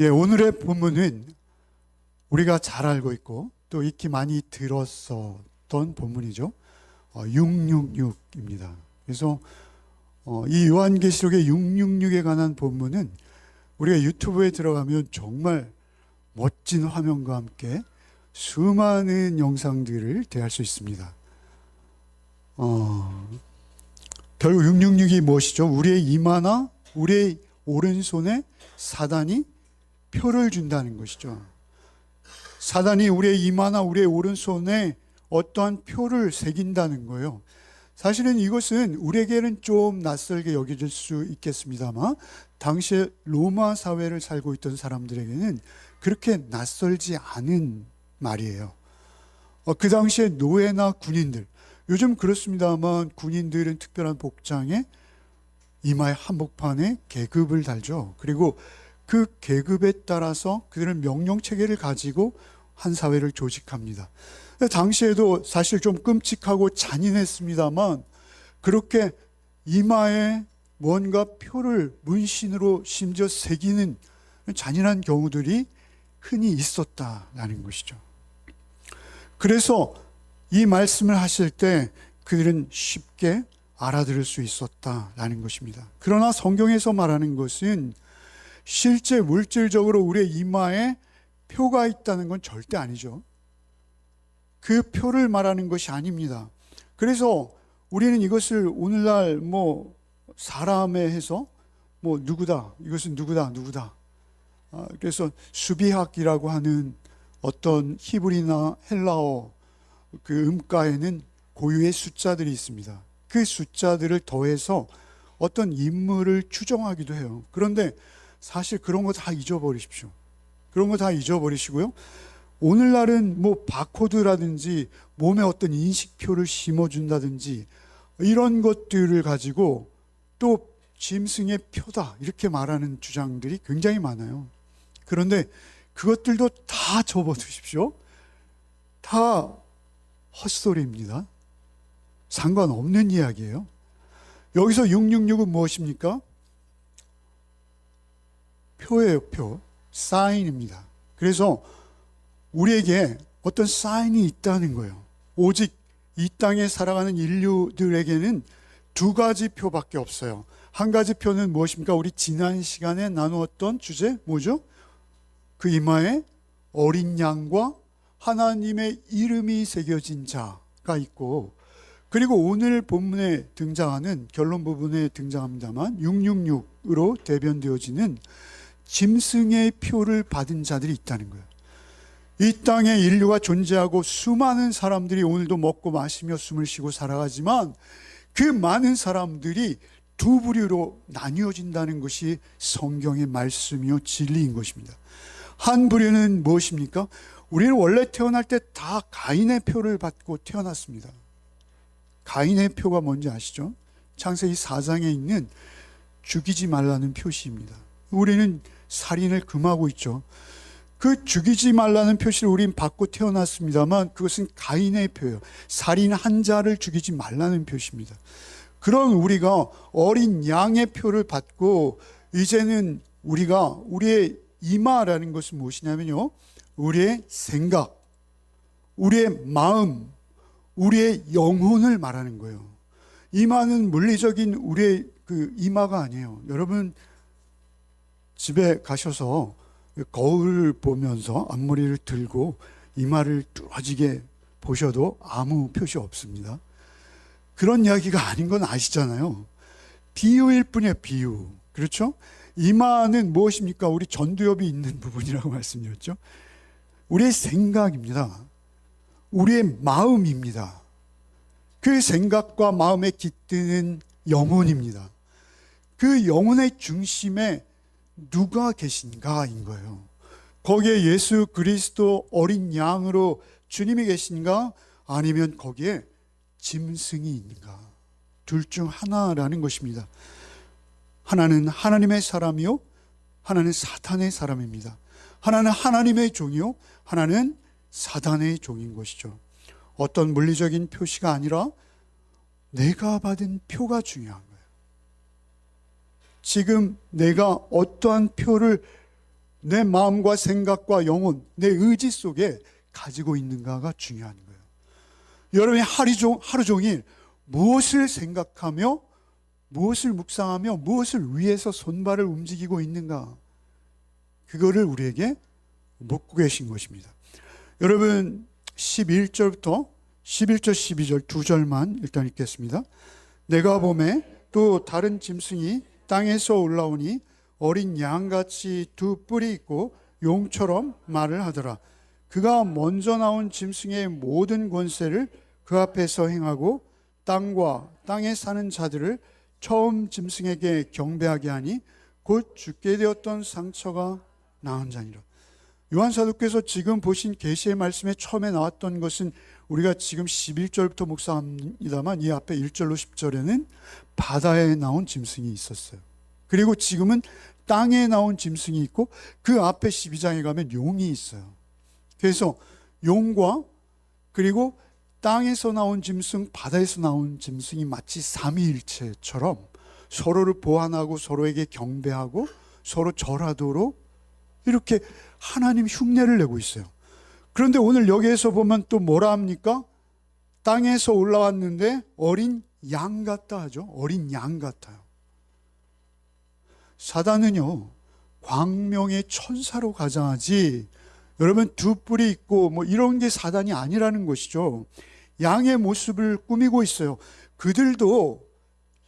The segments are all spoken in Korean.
오늘의 본문은 우리가 잘 알고 있고 또 익히 많이 들었었던 본문이죠. 666입니다. 그래서 이 요한계시록의 666에 관한 본문은 우리가 유튜브에 들어가면 정말 멋진 화면과 함께 수많은 영상들을 대할 수 있습니다. 결국 666이 무엇이죠? 우리의 이마나 우리의 오른손에 사단이 표를 준다는 것이죠. 사단이 우리의 이마나 우리의 오른손에 어떠한 표를 새긴다는 거예요. 사실은 이것은 우리에게는 좀 낯설게 여겨질 수 있겠습니다만 당시에 로마 사회를 살고 있던 사람들에게는 그렇게 낯설지 않은 말이에요. 그 당시에 노예나 군인들, 요즘 그렇습니다만 군인들은 특별한 복장에 이마에 한복판에 계급을 달죠. 그리고 그 계급에 따라서 그들은 명령체계를 가지고 한 사회를 조직합니다. 당시에도 사실 좀 끔찍하고 잔인했습니다만 그렇게 이마에 뭔가 표를 문신으로 심지어 새기는 잔인한 경우들이 흔히 있었다라는 것이죠. 그래서 이 말씀을 하실 때 그들은 쉽게 알아들을 수 있었다라는 것입니다. 그러나 성경에서 말하는 것은 실제 물질적으로 우리의 이마에 표가 있다는 건 절대 아니죠. 그 표를 말하는 것이 아닙니다. 그래서 우리는 이것을 오늘날 사람에 해서 누구다, 이것은 누구다. 그래서 수비학이라고 하는 어떤 히브리나 헬라어 그 음가에는 고유의 숫자들이 있습니다. 그 숫자들을 더해서 어떤 인물을 추정하기도 해요. 그런데 사실 그런 거 다 잊어버리십시오. 그런 거 다 잊어버리시고요. 오늘날은 바코드라든지 몸에 어떤 인식표를 심어준다든지 이런 것들을 가지고 또 짐승의 표다 이렇게 말하는 주장들이 굉장히 많아요. 그런데 그것들도 다 접어두십시오. 다 헛소리입니다. 상관없는 이야기예요. 여기서 666은 무엇입니까? 표예요, 표. 사인입니다. 그래서 우리에게 어떤 사인이 있다는 거예요. 오직 이 땅에 살아가는 인류들에게는 두 가지 표밖에 없어요. 한 가지 표는 무엇입니까? 우리 지난 시간에 나누었던 주제 뭐죠? 그 이마에 어린 양과 하나님의 이름이 새겨진 자가 있고, 그리고 오늘 본문에 등장하는 결론 부분에 등장합니다만 666으로 대변되어지는 짐승의 표를 받은 자들이 있다는 거예요. 이 땅에 인류가 존재하고 수많은 사람들이 오늘도 먹고 마시며 숨을 쉬고 살아가지만 그 많은 사람들이 두 부류로 나뉘어진다는 것이 성경의 말씀이요 진리인 것입니다. 한 부류는 무엇입니까? 우리는 원래 태어날 때 다 가인의 표를 받고 태어났습니다. 가인의 표가 뭔지 아시죠? 창세기 4장에 있는 죽이지 말라는 표시입니다. 우리는 살인을 금하고 있죠. 그 죽이지 말라는 표시를 우린 받고 태어났습니다만 그것은 가인의 표예요. 살인 한 자를 죽이지 말라는 표시입니다. 그런 우리가 어린 양의 표를 받고 이제는 우리의 이마라는 것은 무엇이냐면요, 우리의 생각, 우리의 마음, 우리의 영혼을 말하는 거예요. 이마는 물리적인 우리의 그 이마가 아니에요. 여러분 집에 가셔서 거울 보면서 앞머리를 들고 이마를 뚫어지게 보셔도 아무 표시 없습니다. 그런 이야기가 아닌 건 아시잖아요. 비유일 뿐이에요, 비유. 그렇죠? 이마는 무엇입니까? 우리 전두엽이 있는 부분이라고 말씀드렸죠. 우리의 생각입니다. 우리의 마음입니다. 그 생각과 마음에 깃드는 영혼입니다. 그 영혼의 중심에 누가 계신가인 거예요. 거기에 예수 그리스도 어린 양으로 주님이 계신가? 아니면 거기에 짐승이 있는가? 둘 중 하나라는 것입니다. 하나는 하나님의 사람이요, 하나는 사탄의 사람입니다. 하나는 하나님의 종이요, 하나는 사단의 종인 것이죠. 어떤 물리적인 표시가 아니라 내가 받은 표가 중요한 거예요. 지금 내가 어떠한 표를 내 마음과 생각과 영혼, 내 의지 속에 가지고 있는가가 중요한 거예요. 여러분이 하루 종일 무엇을 생각하며 무엇을 묵상하며 무엇을 위해서 손발을 움직이고 있는가, 그거를 우리에게 묻고 계신 것입니다. 여러분 11절부터 11절 12절 두 절만 일단 읽겠습니다. 내가 보매 또 다른 짐승이 땅에서 올라오니 어린 양같이 두 뿔이 있고 용처럼 말을 하더라. 그가 먼저 나온 짐승의 모든 권세를 그 앞에서 행하고 땅과 땅에 사는 자들을 처음 짐승에게 경배하게 하니 곧 죽게 되었던 상처가 나은 자니라. 요한 사도께서 지금 보신 계시의 말씀에 처음에 나왔던 것은 우리가 지금 11절부터 묵상합니다만 이 앞에 1절로 10절에는 바다에 나온 짐승이 있었어요. 그리고 지금은 땅에 나온 짐승이 있고 그 앞에 12장에 가면 용이 있어요. 그래서 용과 그리고 땅에서 나온 짐승, 바다에서 나온 짐승이 마치 삼위일체처럼 서로를 보완하고 서로에게 경배하고 서로 절하도록 이렇게 하나님 흉내를 내고 있어요. 그런데 오늘 여기에서 보면 또 뭐라 합니까? 땅에서 올라왔는데 어린 양 같다 하죠. 어린 양 같아요. 사단은요, 광명의 천사로 가장하지, 여러분 두 뿔이 있고 뭐 이런 게 사단이 아니라는 것이죠. 양의 모습을 꾸미고 있어요. 그들도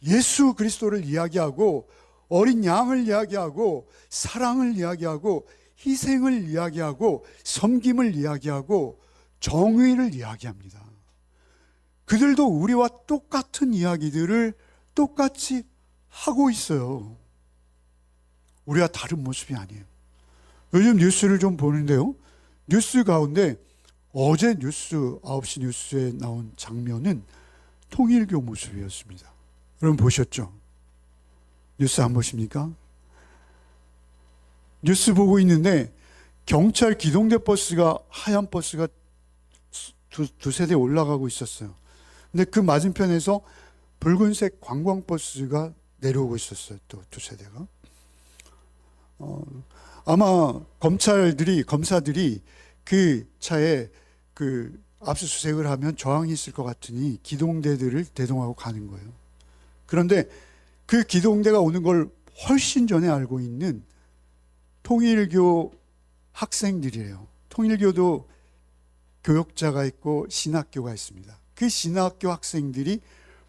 예수 그리스도를 이야기하고 어린 양을 이야기하고 사랑을 이야기하고 희생을 이야기하고 섬김을 이야기하고 정의를 이야기합니다. 그들도 우리와 똑같은 이야기들을 똑같이 하고 있어요. 우리와 다른 모습이 아니에요. 요즘 뉴스를 좀 보는데요, 뉴스 가운데 어제 뉴스 9시 뉴스에 나온 장면은 통일교 모습이었습니다. 여러분 보셨죠? 뉴스 안 보십니까? 뉴스 보고 있는데 경찰 기동대 버스가, 하얀 버스가 두세 대 올라가고 있었어요. 근데 그 맞은편에서 붉은색 관광버스가 내려오고 있었어요. 또 두세 대가. 아마 검사들이 그 차에 그 압수수색을 하면 저항이 있을 것 같으니 기동대들을 대동하고 가는 거예요. 그런데 그 기동대가 오는 걸 훨씬 전에 알고 있는 통일교 학생들이에요. 통일교도 교역자가 있고 신학교가 있습니다. 그 신학교 학생들이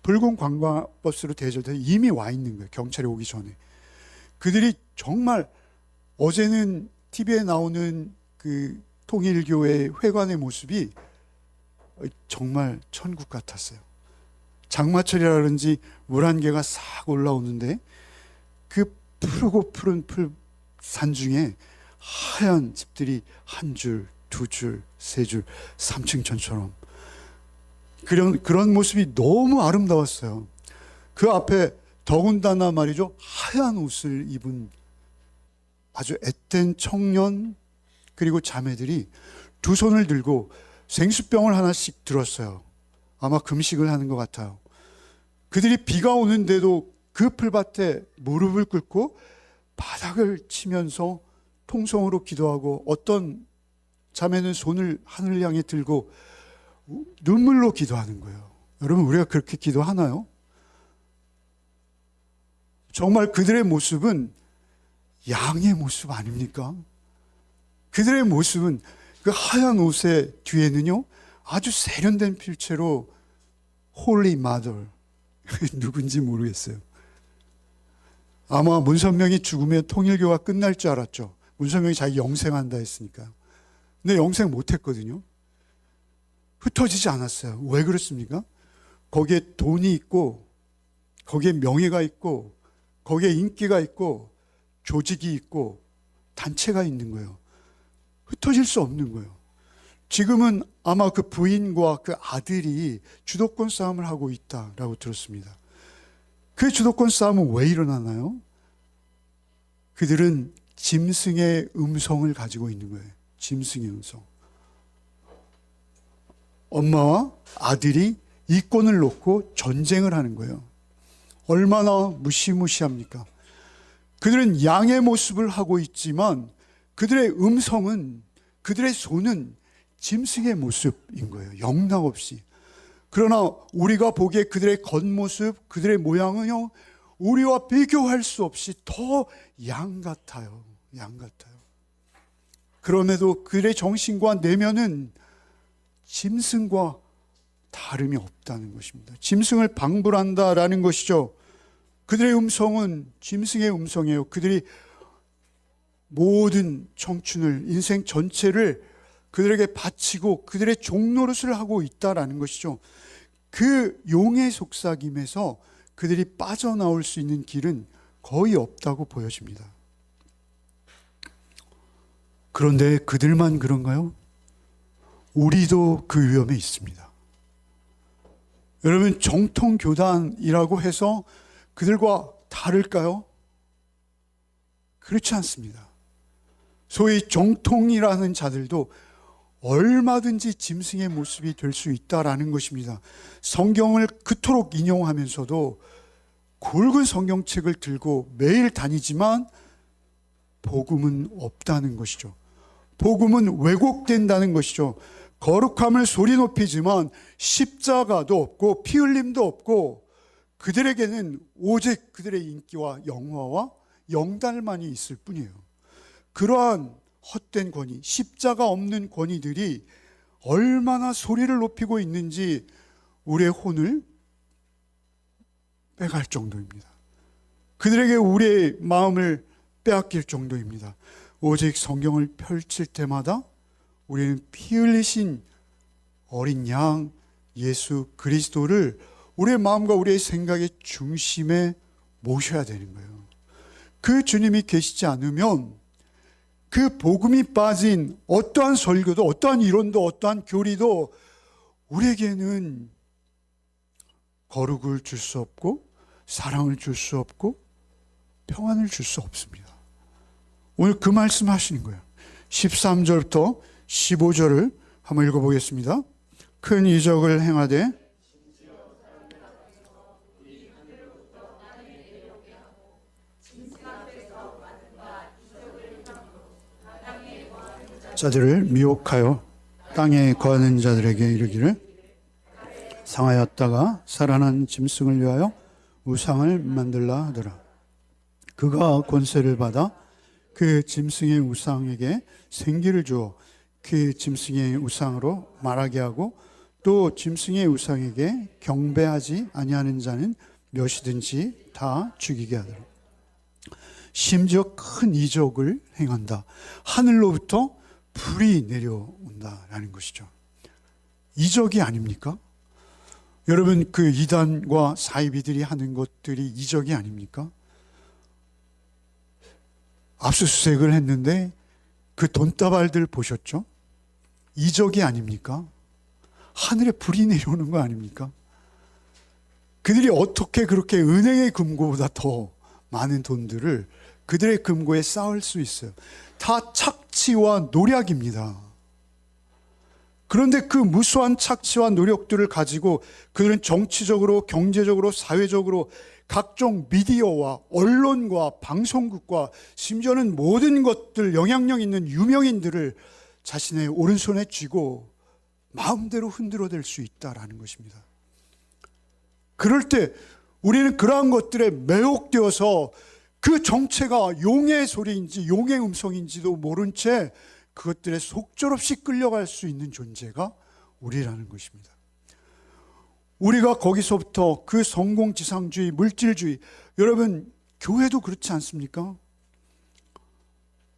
붉은 관광버스로 대절돼서 이미 와 있는 거예요. 경찰이 오기 전에. 그들이 정말, 어제는 TV에 나오는 그 통일교의 회관의 모습이 정말 천국 같았어요. 장마철이라든지 물 한 개가 싹 올라오는데 그 푸르고 푸른 산 중에 하얀 집들이 한 줄, 두 줄, 세 줄, 삼층천처럼 그런 모습이 너무 아름다웠어요. 그 앞에 더군다나 말이죠, 하얀 옷을 입은 아주 앳된 청년 그리고 자매들이 두 손을 들고 생수병을 하나씩 들었어요. 아마 금식을 하는 것 같아요. 그들이 비가 오는데도 그 풀밭에 무릎을 꿇고 바닥을 치면서 통성으로 기도하고, 어떤 자매는 손을 하늘을 향해 들고 눈물로 기도하는 거예요. 여러분, 우리가 그렇게 기도하나요? 정말 그들의 모습은 양의 모습 아닙니까? 그들의 모습은 그 하얀 옷의 뒤에는요, 아주 세련된 필체로 홀리 마더, 누군지 모르겠어요. 아마 문선명이 죽으면 통일교가 끝날 줄 알았죠. 문선명이 자기 영생한다 했으니까. 근데 영생 못했거든요. 흩어지지 않았어요. 왜 그렇습니까? 거기에 돈이 있고, 거기에 명예가 있고, 거기에 인기가 있고, 조직이 있고, 단체가 있는 거예요. 흩어질 수 없는 거예요. 지금은 아마 그 부인과 그 아들이 주도권 싸움을 하고 있다라고 들었습니다. 그 주도권 싸움은 왜 일어나나요? 그들은 짐승의 음성을 가지고 있는 거예요. 짐승의 음성. 엄마와 아들이 이권을 놓고 전쟁을 하는 거예요. 얼마나 무시무시합니까? 그들은 양의 모습을 하고 있지만 그들의 음성은, 그들의 손은 짐승의 모습인 거예요. 영락없이. 그러나 우리가 보기에 그들의 겉모습, 그들의 모양은요, 우리와 비교할 수 없이 더 양 같아요. 양 같아요. 그럼에도 그들의 정신과 내면은 짐승과 다름이 없다는 것입니다. 짐승을 방불한다라는 것이죠. 그들의 음성은 짐승의 음성이에요. 그들이 모든 청춘을, 인생 전체를 그들에게 바치고 그들의 종노릇을 하고 있다라는 것이죠. 그 용의 속삭임에서 그들이 빠져나올 수 있는 길은 거의 없다고 보여집니다. 그런데 그들만 그런가요? 우리도 그 위험에 있습니다. 여러분, 정통교단이라고 해서 그들과 다를까요? 그렇지 않습니다. 소위 정통이라는 자들도 얼마든지 짐승의 모습이 될 수 있다라는 것입니다. 성경을 그토록 인용하면서도 굵은 성경책을 들고 매일 다니지만 복음은 없다는 것이죠. 복음은 왜곡된다는 것이죠. 거룩함을 소리 높이지만 십자가도 없고 피 흘림도 없고 그들에게는 오직 그들의 인기와 영화와 영달만이 있을 뿐이에요. 그러한 헛된 권위, 십자가 없는 권위들이 얼마나 소리를 높이고 있는지 우리의 혼을 빼갈 정도입니다. 그들에게 우리의 마음을 빼앗길 정도입니다. 오직 성경을 펼칠 때마다 우리는 피 흘리신 어린 양 예수 그리스도를 우리의 마음과 우리의 생각의 중심에 모셔야 되는 거예요. 그 주님이 계시지 않으면 그 복음이 빠진 어떠한 설교도, 어떠한 이론도, 어떠한 교리도 우리에게는 거룩을 줄 수 없고 사랑을 줄 수 없고 평안을 줄 수 없습니다. 오늘 그 말씀 하시는 거예요. 13절부터 15절을 한번 읽어보겠습니다. 큰 이적을 행하되 자들을 미혹하여 땅에 거하는 자들에게 이르기를 상하였다가 살아난 짐승을 위하여 우상을 만들라 하더라. 그가 권세를 받아 그 짐승의 우상에게 생기를 주어 그 짐승의 우상으로 말하게 하고 또 짐승의 우상에게 경배하지 아니하는 자는 몇이든지 다 죽이게 하더라. 심지어 큰 이적을 행한다. 하늘로부터 불이 내려온다라는 것이죠. 이적이 아닙니까? 여러분, 그 이단과 사이비들이 하는 것들이 이적이 아닙니까? 압수수색을 했는데 그 돈다발들 보셨죠? 이적이 아닙니까? 하늘에 불이 내려오는 거 아닙니까? 그들이 어떻게 그렇게 은행의 금고보다 더 많은 돈들을 그들의 금고에 쌓을 수 있어요? 다 착취와 노력입니다. 그런데 그 무수한 착취와 노력들을 가지고 그들은 정치적으로, 경제적으로, 사회적으로 각종 미디어와 언론과 방송국과 심지어는 모든 것들, 영향력 있는 유명인들을 자신의 오른손에 쥐고 마음대로 흔들어댈 수 있다라는 것입니다. 그럴 때 우리는 그러한 것들에 매혹되어서 그 정체가 용의 소리인지 용의 음성인지도 모른 채 그것들에 속절없이 끌려갈 수 있는 존재가 우리라는 것입니다. 우리가 거기서부터 그 성공지상주의, 물질주의, 여러분 교회도 그렇지 않습니까?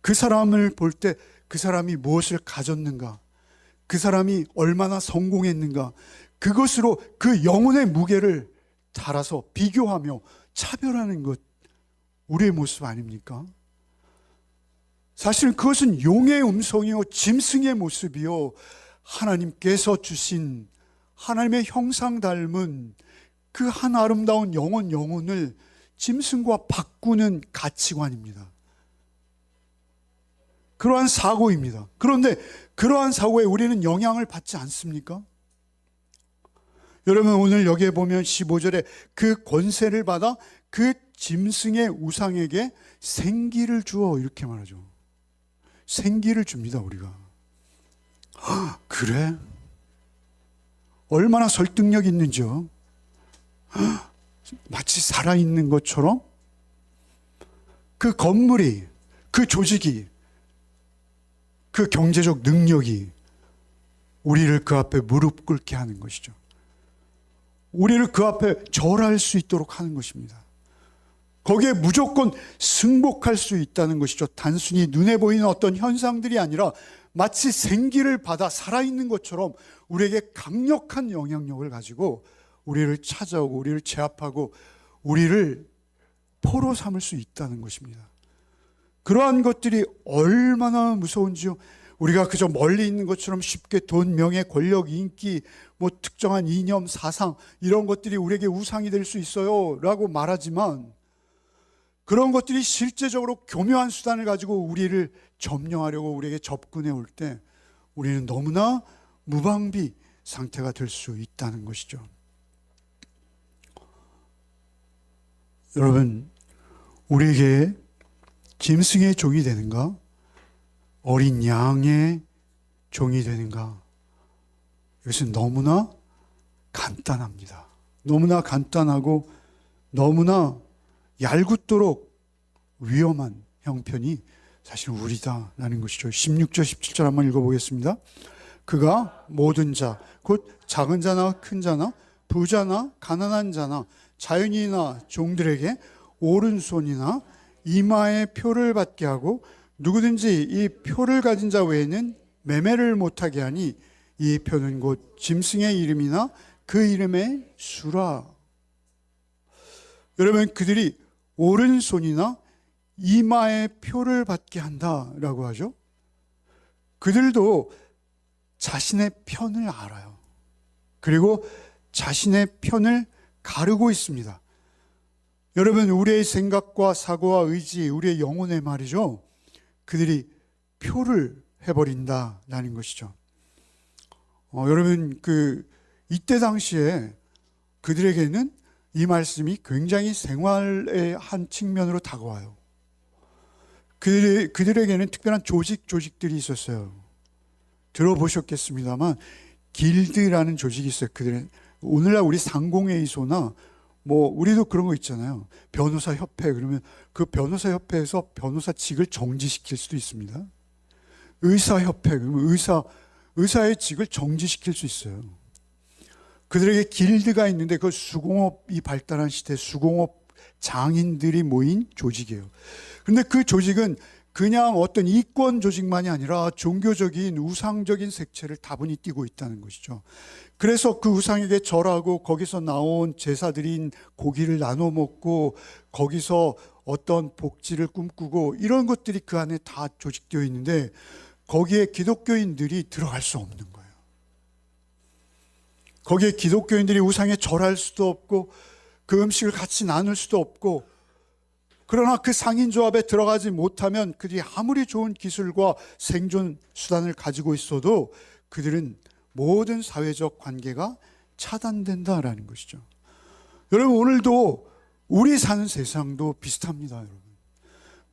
그 사람을 볼 때 그 사람이 무엇을 가졌는가, 그 사람이 얼마나 성공했는가, 그것으로 그 영혼의 무게를 달아서 비교하며 차별하는 것, 우리의 모습 아닙니까? 사실 그것은 용의 음성이요 짐승의 모습이요 하나님께서 주신 하나님의 형상 닮은 그 한 아름다운 영혼을 짐승과 바꾸는 가치관입니다. 그러한 사고입니다. 그런데 그러한 사고에 우리는 영향을 받지 않습니까? 여러분, 오늘 여기에 보면 15절에 그 권세를 받아 그 짐승의 우상에게 생기를 주어 이렇게 말하죠. 생기를 줍니다, 우리가. 그래? 얼마나 설득력 있는지요? 마치 살아있는 것처럼 그 건물이, 그 조직이, 그 경제적 능력이 우리를 그 앞에 무릎 꿇게 하는 것이죠. 우리를 그 앞에 절할 수 있도록 하는 것입니다. 거기에 무조건 승복할 수 있다는 것이죠. 단순히 눈에 보이는 어떤 현상들이 아니라 마치 생기를 받아 살아있는 것처럼 우리에게 강력한 영향력을 가지고 우리를 찾아오고 우리를 제압하고 우리를 포로 삼을 수 있다는 것입니다. 그러한 것들이 얼마나 무서운지요. 우리가 그저 멀리 있는 것처럼 쉽게 돈, 명예, 권력, 인기, 뭐 특정한 이념, 사상 이런 것들이 우리에게 우상이 될 수 있어요 라고 말하지만, 그런 것들이 실제적으로 교묘한 수단을 가지고 우리를 점령하려고 우리에게 접근해 올 때 우리는 너무나 무방비 상태가 될 수 있다는 것이죠. 여러분, 우리에게 짐승의 종이 되는가? 어린 양의 종이 되는가? 이것은 너무나 간단합니다. 너무나 간단하고 너무나 얄궂도록 위험한 형편이 사실 우리다라는 것이죠. 16절 17절 한번 읽어보겠습니다. 그가 모든 자, 곧 작은 자나 큰 자나 부자나 가난한 자나 자연인이나 종들에게 오른손이나 이마에 표를 받게 하고 누구든지 이 표를 가진 자 외에는 매매를 못하게 하니 이 표는 곧 짐승의 이름이나 그 이름의 수라. 여러분, 그들이 오른손이나 이마에 표를 받게 한다라고 하죠. 그들도 자신의 편을 알아요. 그리고 자신의 편을 가르고 있습니다. 여러분, 우리의 생각과 사고와 의지, 우리의 영혼의 말이죠. 그들이 표를 해버린다라는 것이죠. 여러분, 이때 당시에 그들에게는 이 말씀이 굉장히 생활의 한 측면으로 다가와요. 그들에게는 특별한 조직들이 있었어요. 들어보셨겠습니다만 길드라는 조직이 있어요. 오늘날 우리 상공회의소나 뭐 우리도 그런 거 있잖아요. 변호사 협회, 그러면 그 변호사 협회에서 변호사직을 정지시킬 수도 있습니다. 의사 협회, 그러면 의사의 직을 정지시킬 수 있어요. 그들에게 길드가 있는데 그 수공업이 발달한 시대 수공업 장인들이 모인 조직이에요. 그런데 그 조직은 그냥 어떤 이권 조직만이 아니라 종교적인 우상적인 색채를 다분히 띠고 있다는 것이죠. 그래서 그 우상에게 절하고 거기서 나온 제사드린 고기를 나눠 먹고 거기서 어떤 복지를 꿈꾸고 이런 것들이 그 안에 다 조직되어 있는데 거기에 기독교인들이 들어갈 수 없는 거예요. 거기에 기독교인들이 우상에 절할 수도 없고 그 음식을 같이 나눌 수도 없고, 그러나 그 상인조합에 들어가지 못하면 그들이 아무리 좋은 기술과 생존 수단을 가지고 있어도 그들은 모든 사회적 관계가 차단된다라는 것이죠. 여러분, 오늘도 우리 사는 세상도 비슷합니다. 여러분,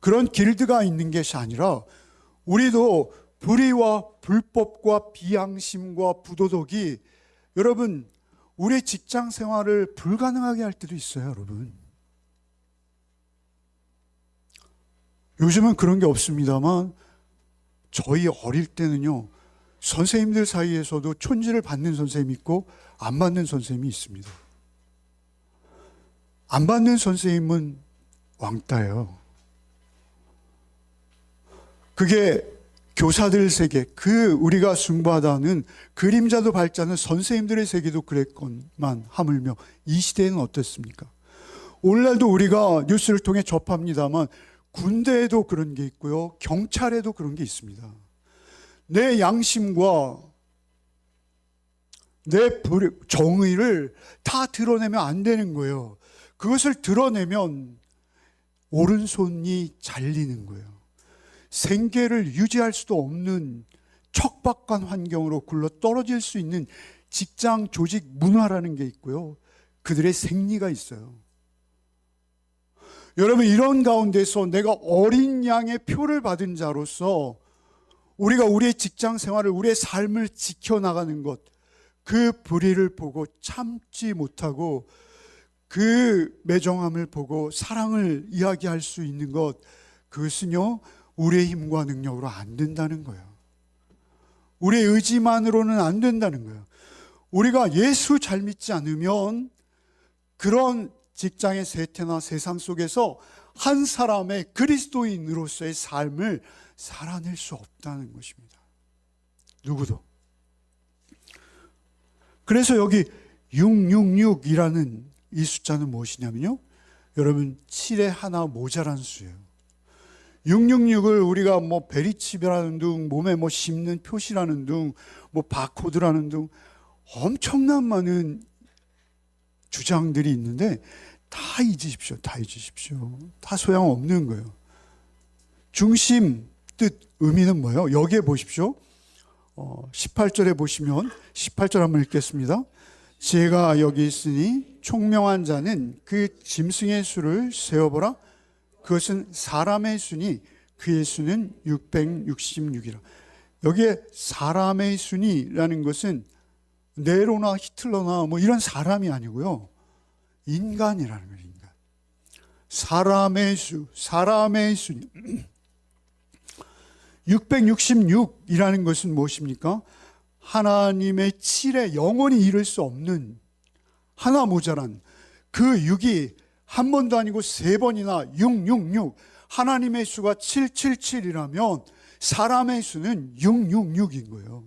그런 길드가 있는 것이 아니라 우리도 불의와 불법과 비양심과 부도덕이 여러분 우리의 직장 생활을 불가능하게 할 때도 있어요. 여러분, 요즘은 그런 게 없습니다만 저희 어릴 때는요, 선생님들 사이에서도 촌지를 받는 선생님이 있고 안 받는 선생님이 있습니다. 안 받는 선생님은 왕따예요. 그게 교사들 세계, 우리가 숭배하다는 그림자도 밝지 않은 선생님들의 세계도 그랬건만 하물며 이 시대에는 어떻습니까? 오늘날도 우리가 뉴스를 통해 접합니다만 군대에도 그런 게 있고요, 경찰에도 그런 게 있습니다. 내 양심과 내 정의를 다 드러내면 안 되는 거예요. 그것을 드러내면 오른손이 잘리는 거예요. 생계를 유지할 수도 없는 척박한 환경으로 굴러 떨어질 수 있는 직장 조직 문화라는 게 있고요, 그들의 생리가 있어요. 여러분, 이런 가운데서 내가 어린 양의 표를 받은 자로서 우리가 우리의 직장 생활을, 우리의 삶을 지켜나가는 것, 그 불의를 보고 참지 못하고 그 매정함을 보고 사랑을 이야기할 수 있는 것, 그것은요 우리의 힘과 능력으로 안 된다는 거예요. 우리의 의지만으로는 안 된다는 거예요. 우리가 예수 잘 믿지 않으면 그런 직장의 세태나 세상 속에서 한 사람의 그리스도인으로서의 삶을 살아낼 수 없다는 것입니다. 누구도. 그래서 여기 666이라는 이 숫자는 무엇이냐면요, 여러분 7에 하나 모자란 수예요. 666을 우리가 뭐 베리칩이라는 등, 몸에 뭐 심는 표시라는 등, 뭐 바코드라는 등 엄청난 많은 주장들이 있는데 다 잊으십시오. 다 잊으십시오. 다 소용없는 거예요. 중심 뜻 의미는 뭐예요? 여기에 보십시오. 18절에 보시면 18절 한번 읽겠습니다. 지혜가 여기 있으니 총명한 자는 그 짐승의 수를 세어보라. 그것은 사람의 수니 그의 수는 666이라. 여기에 사람의 수니라는 것은 네로나 히틀러나 뭐 이런 사람이 아니고요, 인간이라는 거예요. 인간. 사람의 수니 666이라는 것은 무엇입니까? 하나님의 7에 영원히 이룰 수 없는 하나 모자란 그 6이 한 번도 아니고 3번이나 666, 하나님의 수가 777이라면 사람의 수는 666인 거예요.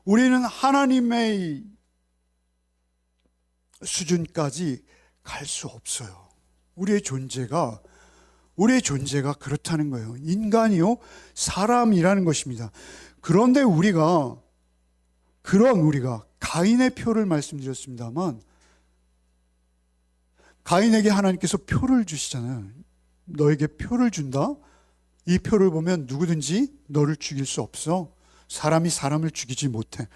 우리는 하나님의 수준까지 갈 수 없어요. 우리의 존재가 그렇다는 거예요. 인간이요, 사람이라는 것입니다. 그런데 우리가 가인의 표를 말씀드렸습니다만, 가인에게 하나님께서 표를 주시잖아요. 너에게 표를 준다. 이 표를 보면 누구든지 너를 죽일 수 없어. 사람이 사람을 죽이지 못해.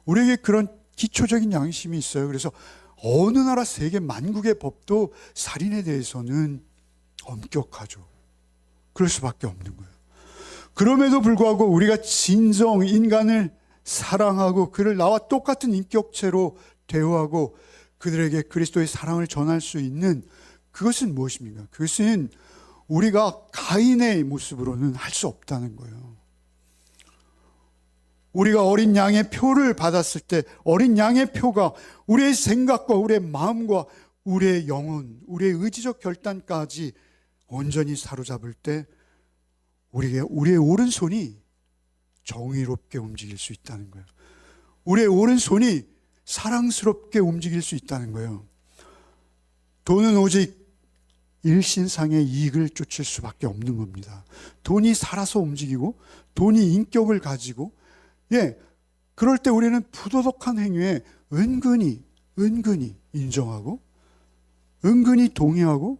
우리에게 그런 기초적인 양심이 있어요. 그래서 어느 나라 세계 만국의 법도 살인에 대해서는 엄격하죠. 그럴 수밖에 없는 거예요. 그럼에도 불구하고 우리가 진정 인간을 사랑하고 그를 나와 똑같은 인격체로 대우하고 그들에게 그리스도의 사랑을 전할 수 있는, 그것은 무엇입니까? 그것은 우리가 가인의 모습으로는 할 수 없다는 거예요. 우리가 어린 양의 표를 받았을 때, 어린 양의 표가 우리의 생각과 우리의 마음과 우리의 영혼, 우리의 의지적 결단까지 온전히 사로잡을 때 우리의 오른손이 정의롭게 움직일 수 있다는 거예요. 우리의 오른손이 사랑스럽게 움직일 수 있다는 거예요. 돈은 오직 일신상의 이익을 쫓을 수밖에 없는 겁니다. 돈이 살아서 움직이고 돈이 인격을 가지고, 그럴 때 우리는 부도덕한 행위에 은근히 인정하고 은근히 동의하고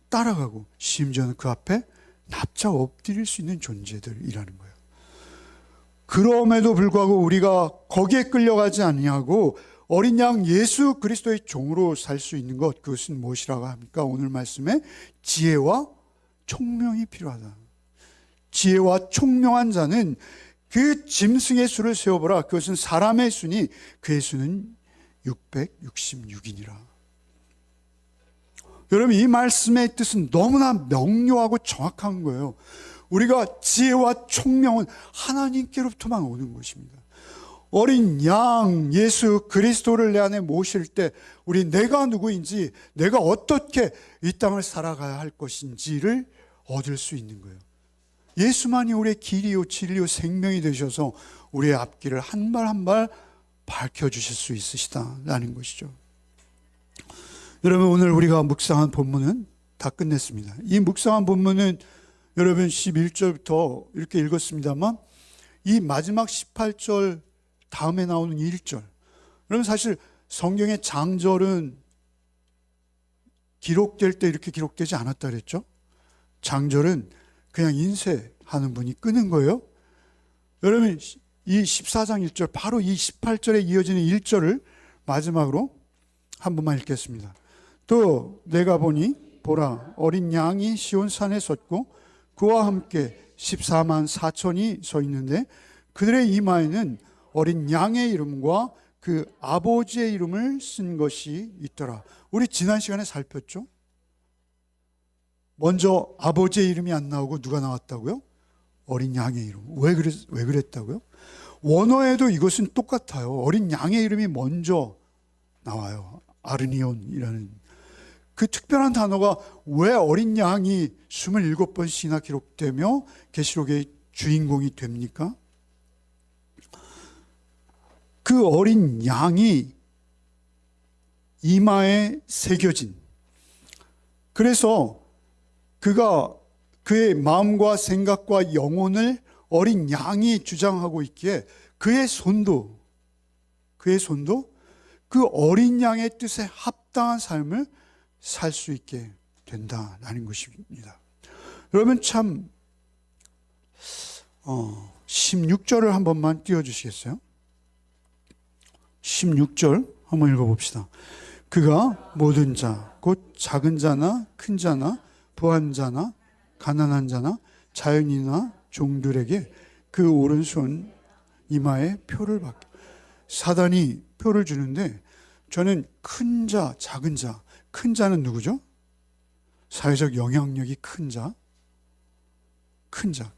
따라가고 심지어는 그 앞에 납작 엎드릴 수 있는 존재들이라는 거예요. 그럼에도 불구하고 우리가 거기에 끌려가지 아니하고 어린 양 예수 그리스도의 종으로 살 수 있는 것, 그것은 무엇이라고 합니까? 오늘 말씀에 지혜와 총명이 필요하다. 지혜와 총명한 자는 그 짐승의 수를 세어보라. 그것은 사람의 수니 그의 수는 666이니라. 여러분, 이 말씀의 뜻은 너무나 명료하고 정확한 거예요. 우리가 지혜와 총명은 하나님께로부터만 오는 것입니다. 어린 양 예수 그리스도를 내 안에 모실 때 우리 내가 누구인지, 내가 어떻게 이 땅을 살아가야 할 것인지를 얻을 수 있는 거예요. 예수만이 우리의 길이요 진리요 생명이 되셔서 우리의 앞길을 한 발 한 발 밝혀주실 수 있으시다라는 것이죠. 여러분, 오늘 우리가 묵상한 본문은 다 끝냈습니다. 이 묵상한 본문은 여러분 11절부터 이렇게 읽었습니다만, 이 마지막 18절 다음에 나오는 1절, 여러분 사실 성경의 장절은 기록될 때 이렇게 기록되지 않았다 그랬죠. 장절은 그냥 인쇄하는 분이 끄는 거예요. 여러분, 이 14장 1절, 바로 이 18절에 이어지는 1절을 마지막으로 한 번만 읽겠습니다. 또 내가 보니 보라, 어린 양이 시온산에 섰고 그와 함께 14만 4천이 서 있는데 그들의 이마에는 어린 양의 이름과 그 아버지의 이름을 쓴 것이 있더라. 우리 지난 시간에 살폈죠? 먼저 아버지의 이름이 안 나오고 누가 나왔다고요? 어린 양의 이름. 왜 그랬다고요? 원어에도 이것은 똑같아요. 어린 양의 이름이 먼저 나와요. 아르니온이라는 그 특별한 단어가 왜 어린 양이 27번씩이나 기록되며 계시록의 주인공이 됩니까? 그 어린 양이 이마에 새겨진, 그래서 그가 그의 마음과 생각과 영혼을 어린 양이 주장하고 있기에 그의 손도 그 어린 양의 뜻에 합당한 삶을 살 수 있게 된다라는 것입니다. 여러분 참 16절을 한 번만 띄워주시겠어요? 16절 한번 읽어봅시다. 그가 모든 자, 곧 작은 자나 큰 자나 부한 자나 가난한 자나 자연이나 종들에게 그 오른손 이마에 표를 받게. 사단이 표를 주는데 저는 큰 자, 작은 자, 큰 자는 누구죠? 사회적 영향력이 큰 자,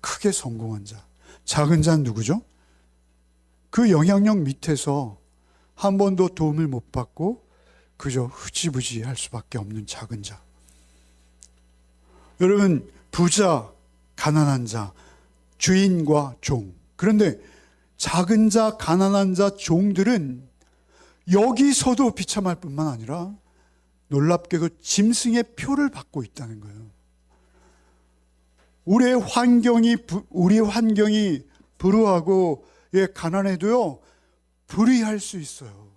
크게 성공한 자. 작은 자는 누구죠? 그 영향력 밑에서 한 번도 도움을 못 받고 그저 흐지부지 할 수밖에 없는 작은 자. 여러분, 부자, 가난한 자, 주인과 종. 그런데 작은 자, 가난한 자, 종들은 여기서도 비참할 뿐만 아니라 놀랍게도 짐승의 표를 받고 있다는 거예요. 우리 환경이 불우하고 가난해도요, 불의할 수 있어요.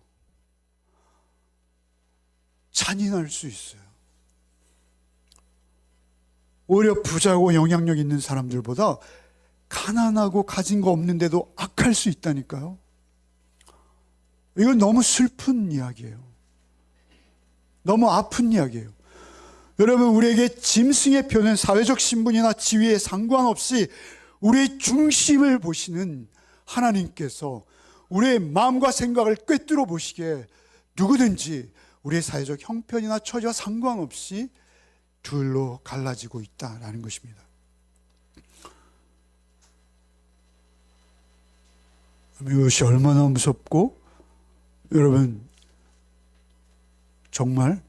잔인할 수 있어요. 오히려 부자고 영향력 있는 사람들보다 가난하고 가진 거 없는데도 악할 수 있다니까요. 이건 너무 슬픈 이야기예요. 너무 아픈 이야기예요. 여러분, 우리에게 짐승의 표는 사회적 신분이나 지위에 상관없이 우리의 중심을 보시는 하나님께서 우리의 마음과 생각을 꿰뚫어 보시기에 누구든지 우리의 사회적 형편이나 처지와 상관없이 둘로 갈라지고 있다라는 것입니다. 이것이 얼마나 무섭고 여러분 정말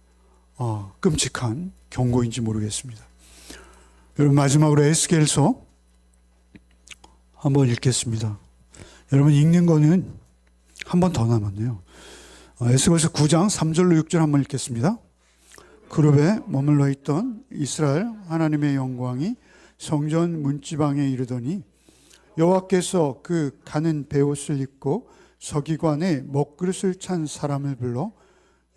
끔찍한 경고인지 모르겠습니다. 여러분 마지막으로 에스겔서 한번 읽겠습니다. 여러분 읽는 거는 한 번 더 남았네요. 에스겔서 9장 3절로 6절 한번 읽겠습니다. 그룹에 머물러 있던 이스라엘 하나님의 영광이 성전 문지방에 이르더니 여호와께서 그 가는 베옷을 입고 서기관에 먹그릇을 찬 사람을 불러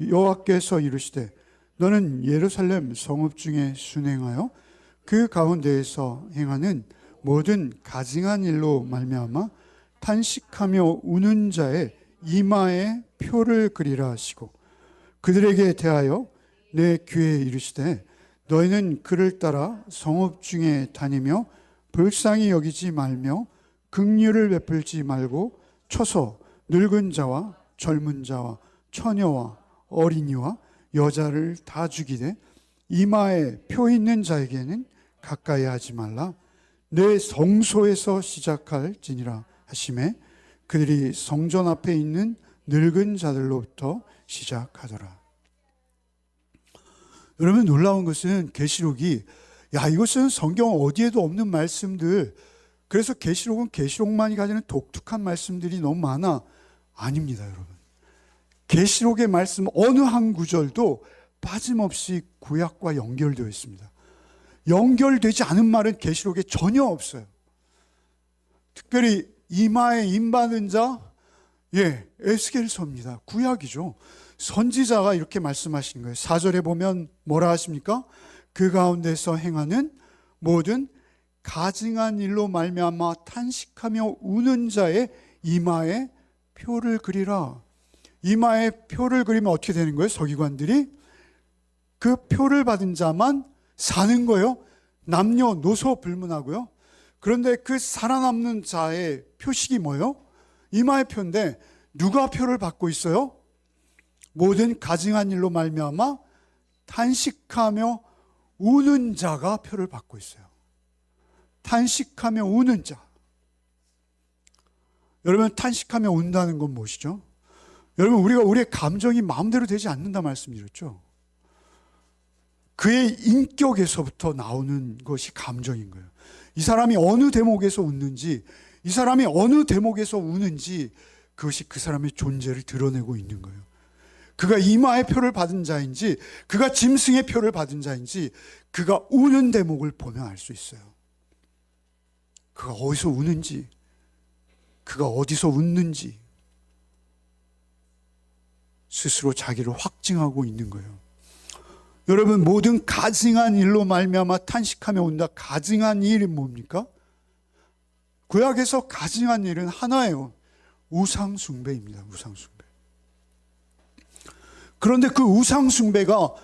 여호와께서 이르시되 너는 예루살렘 성읍 중에 순행하여 그 가운데에서 행하는 모든 가증한 일로 말미암아 탄식하며 우는 자의 이마에 표를 그리라 하시고 그들에게 대하여 내 귀에 이르시되 너희는 그를 따라 성읍 중에 다니며 불쌍히 여기지 말며 긍휼을 베풀지 말고 쳐서 늙은 자와 젊은 자와 처녀와 어린이와 여자를 다 죽이되 이마에 표 있는 자에게는 가까이 하지 말라. 내 성소에서 시작할지니라 하시매 그들이 성전 앞에 있는 늙은 자들로부터 시작하더라. 여러분 놀라운 것은 계시록이 이것은 성경 어디에도 없는 말씀들, 그래서 계시록은 계시록만이 가지는 독특한 말씀들이 너무 많아. 아닙니다, 여러분. 계시록의 말씀 어느 한 구절도 빠짐없이 구약과 연결되어 있습니다. 연결되지 않은 말은 계시록에 전혀 없어요. 특별히 이마에 임받은 자, 에스겔서입니다. 구약이죠. 선지자가 이렇게 말씀하시는 거예요. 4절에 보면 뭐라 하십니까? 그 가운데서 행하는 모든 가증한 일로 말미암아 탄식하며 우는 자의 이마에 표를 그리라. 이마에 표를 그리면 어떻게 되는 거예요? 서기관들이 그 표를 받은 자만 사는 거예요. 남녀노소 불문하고요. 그런데 그 살아남는 자의 표식이 뭐예요? 이마의 표인데 누가 표를 받고 있어요? 모든 가증한 일로 말미암아 탄식하며 우는 자가 표를 받고 있어요. 탄식하며 우는 자. 여러분, 탄식하며 운다는 건 무엇이죠? 여러분, 우리가 우리의 감정이 마음대로 되지 않는다 말씀드렸죠. 그의 인격에서부터 나오는 것이 감정인 거예요. 이 사람이 어느 대목에서 웃는지, 이 사람이 어느 대목에서 우는지, 그것이 그 사람의 존재를 드러내고 있는 거예요. 그가 이마의 표를 받은 자인지, 그가 짐승의 표를 받은 자인지, 그가 우는 대목을 보면 알 수 있어요. 그가 어디서 우는지, 그가 어디서 웃는지 스스로 자기를 확증하고 있는 거예요. 여러분, 모든 가증한 일로 말미암아 탄식하며 온다. 가증한 일이 뭡니까? 구약에서 가증한 일은 하나예요. 우상 숭배입니다. 우상 숭배. 그런데 그 우상 숭배가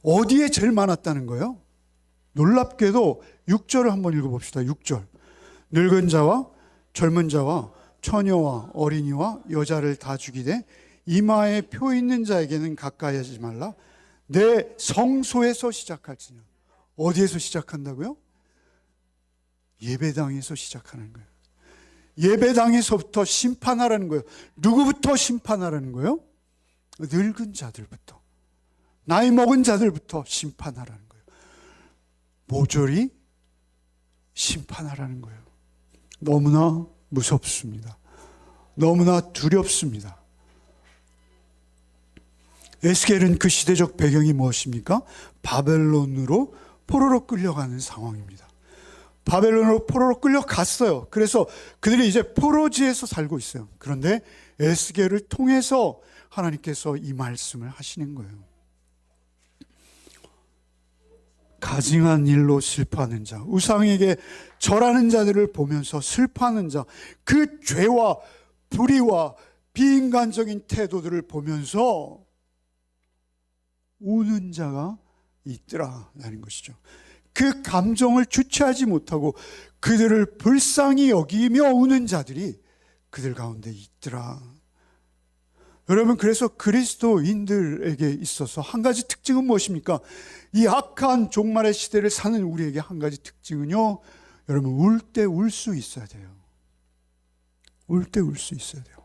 어디에 제일 많았다는 거예요? 놀랍게도 6절을 한번 읽어봅시다. 6절. 늙은 자와 젊은 자와 처녀와 어린이와 여자를 다 죽이되 이마에 표 있는 자에게는 가까이 하지 말라. 내 성소에서 시작할지냐. 어디에서 시작한다고요? 예배당에서 시작하는 거예요. 예배당에서부터 심판하라는 거예요. 누구부터 심판하라는 거예요? 늙은 자들부터, 나이 먹은 자들부터 심판하라는 거예요. 모조리 심판하라는 거예요. 너무나 무섭습니다. 너무나 두렵습니다. 에스겔은 그 시대적 배경이 무엇입니까? 바벨론으로 포로로 끌려가는 상황입니다. 바벨론으로 포로로 끌려갔어요. 그래서 그들이 이제 포로지에서 살고 있어요. 그런데 에스겔을 통해서 하나님께서 이 말씀을 하시는 거예요. 가증한 일로 슬퍼하는 자, 우상에게 절하는 자들을 보면서 슬퍼하는 자, 그 죄와 불의와 비인간적인 태도들을 보면서 우는 자가 있더라라는 것이죠. 그 감정을 주체하지 못하고 그들을 불쌍히 여기며 우는 자들이 그들 가운데 있더라. 여러분, 그래서 그리스도인들에게 있어서 한 가지 특징은 무엇입니까? 이 악한 종말의 시대를 사는 우리에게 한 가지 특징은요, 여러분, 울 때 울 수 있어야 돼요. 울 때 울 수 있어야 돼요.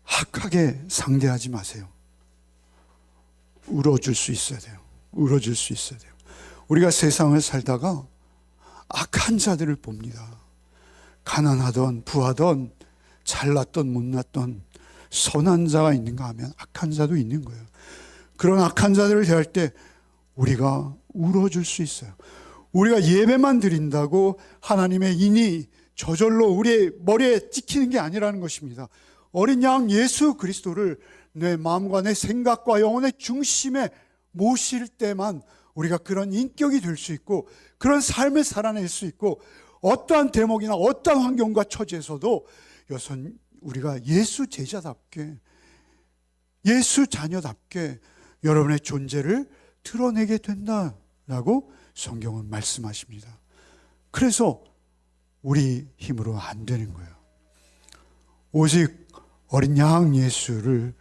악하게 상대하지 마세요. 울어줄 수 있어야 돼요. 울어줄 수 있어야 돼요. 우리가 세상을 살다가 악한 자들을 봅니다. 가난하던 부하던 잘났던 못났던 선한 자가 있는가 하면 악한 자도 있는 거예요. 그런 악한 자들을 대할 때 우리가 울어줄 수 있어요. 우리가 예배만 드린다고 하나님의 인이 저절로 우리의 머리에 찍히는 게 아니라는 것입니다. 어린 양 예수 그리스도를 내 마음과 내 생각과 영혼의 중심에 모실 때만 우리가 그런 인격이 될 수 있고 그런 삶을 살아낼 수 있고 어떠한 대목이나 어떠한 환경과 처지에서도 여선 우리가 예수 제자답게 예수 자녀답게 여러분의 존재를 드러내게 된다라고 성경은 말씀하십니다. 그래서 우리 힘으로 안 되는 거예요. 오직 어린 양 예수를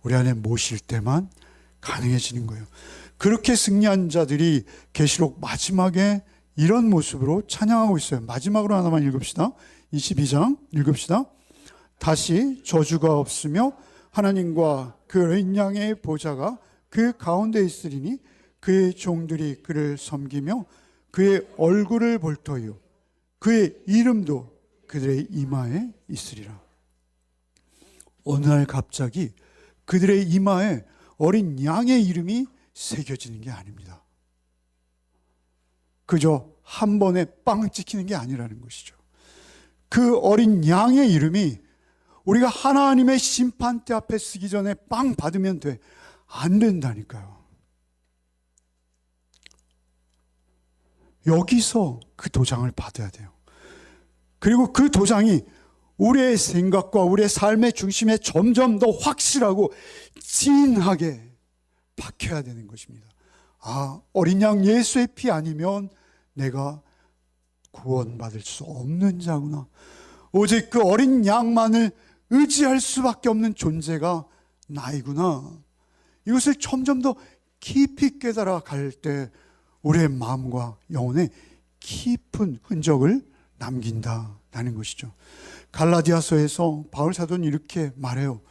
우리 안에 모실 때만 가능해지는 거예요. 그렇게 승리한 자들이 계시록 마지막에 이런 모습으로 찬양하고 있어요. 마지막으로 하나만 읽읍시다. 22장 읽읍시다. 다시 저주가 없으며 하나님과 그 어린 양의 보좌가 그 가운데 있으리니 그의 종들이 그를 섬기며 그의 얼굴을 볼 터이요 그의 이름도 그들의 이마에 있으리라. 어느 날 갑자기 그들의 이마에 어린 양의 이름이 새겨지는 게 아닙니다. 그저 한 번에 빵 찍히는 게 아니라는 것이죠. 그 어린 양의 이름이 우리가 하나님의 심판대 앞에 쓰기 전에 빵 받으면 돼. 안 된다니까요. 여기서 그 도장을 받아야 돼요. 그리고 그 도장이 우리의 생각과 우리의 삶의 중심에 점점 더 확실하고 진하게 박혀야 되는 것입니다. 아, 어린 양 예수의 피 아니면 내가 구원받을 수 없는 자구나. 오직 그 어린 양만을 의지할 수밖에 없는 존재가 나이구나. 이것을 점점 더 깊이 깨달아 갈 때 우리의 마음과 영혼에 깊은 흔적을 남긴다라는 것이죠. 갈라디아서에서 바울 사도는 이렇게 말해요.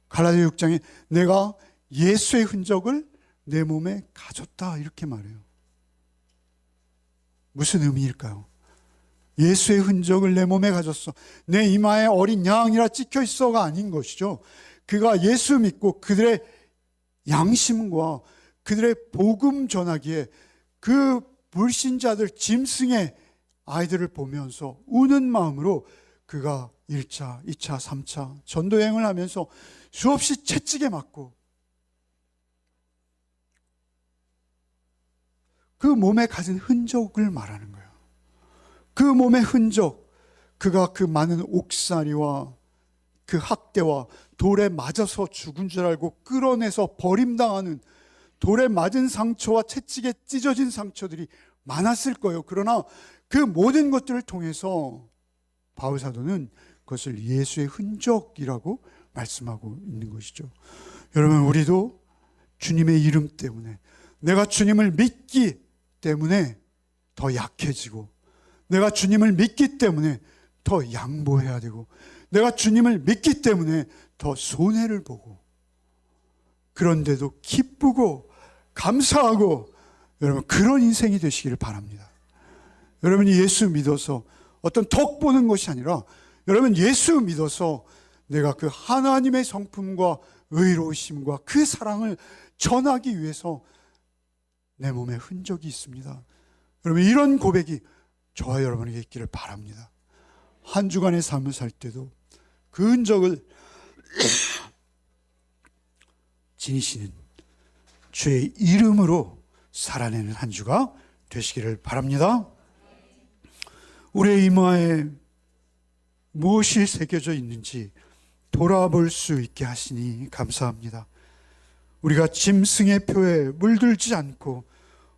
갈라디아 6장에 내가 예수의 흔적을 내 몸에 가졌다, 이렇게 말해요. 무슨 의미일까요? 예수의 흔적을 내 몸에 가졌어. 내 이마에 어린 양이라 찍혀 있어가 아닌 것이죠. 그가 예수 믿고 그들의 양심과 그들의 복음 전하기에 그 불신자들 짐승의 아이들을 보면서 우는 마음으로 그가 1차, 2차, 3차 전도여행을 하면서 수없이 채찍에 맞고 그 몸에 가진 흔적을 말하는 거예요. 그 몸의 흔적, 그가 그 많은 옥살이와 그 학대와 돌에 맞아서 죽은 줄 알고 끌어내서 버림당하는 돌에 맞은 상처와 채찍에 찢어진 상처들이 많았을 거예요. 그러나 그 모든 것들을 통해서 바울 사도는 그것을 예수의 흔적이라고 말씀하고 있는 것이죠. 여러분, 우리도 주님의 이름 때문에, 내가 주님을 믿기 때문에 더 약해지고, 내가 주님을 믿기 때문에 더 양보해야 되고, 내가 주님을 믿기 때문에 더 손해를 보고, 그런데도 기쁘고 감사하고, 여러분, 그런 인생이 되시기를 바랍니다. 여러분이 예수 믿어서 어떤 덕 보는 것이 아니라, 여러분 예수 믿어서 내가 그 하나님의 성품과 의로우심과 그 사랑을 전하기 위해서 내 몸에 흔적이 있습니다. 여러분, 이런 고백이 저와 여러분에게 있기를 바랍니다. 한 주간의 삶을 살 때도 그 흔적을 지니시는 주의 이름으로 살아내는 한 주가 되시기를 바랍니다. 우리의 이마에 무엇이 새겨져 있는지 돌아볼 수 있게 하시니 감사합니다. 우리가 짐승의 표에 물들지 않고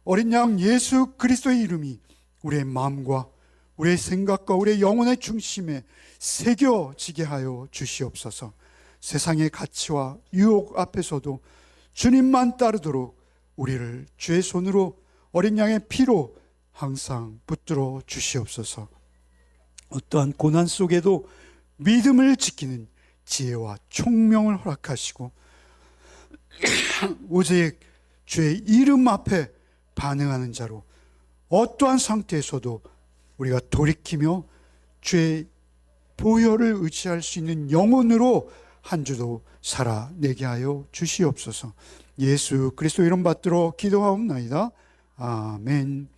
어린 양 예수 그리스도의 이름이 우리의 마음과 우리의 생각과 우리의 영혼의 중심에 새겨지게 하여 주시옵소서. 세상의 가치와 유혹 앞에서도 주님만 따르도록 우리를 주의 손으로 어린 양의 피로 항상 붙들어 주시옵소서. 어떠한 고난 속에도 믿음을 지키는 지혜와 총명을 허락하시고 오직 주의 이름 앞에 반응하는 자로 어떠한 상태에서도 우리가 돌이키며 주의 보혈을 의지할 수 있는 영혼으로 한 주도 살아내게 하여 주시옵소서. 예수 그리스도 이름 받들어 기도하옵나이다. 아멘.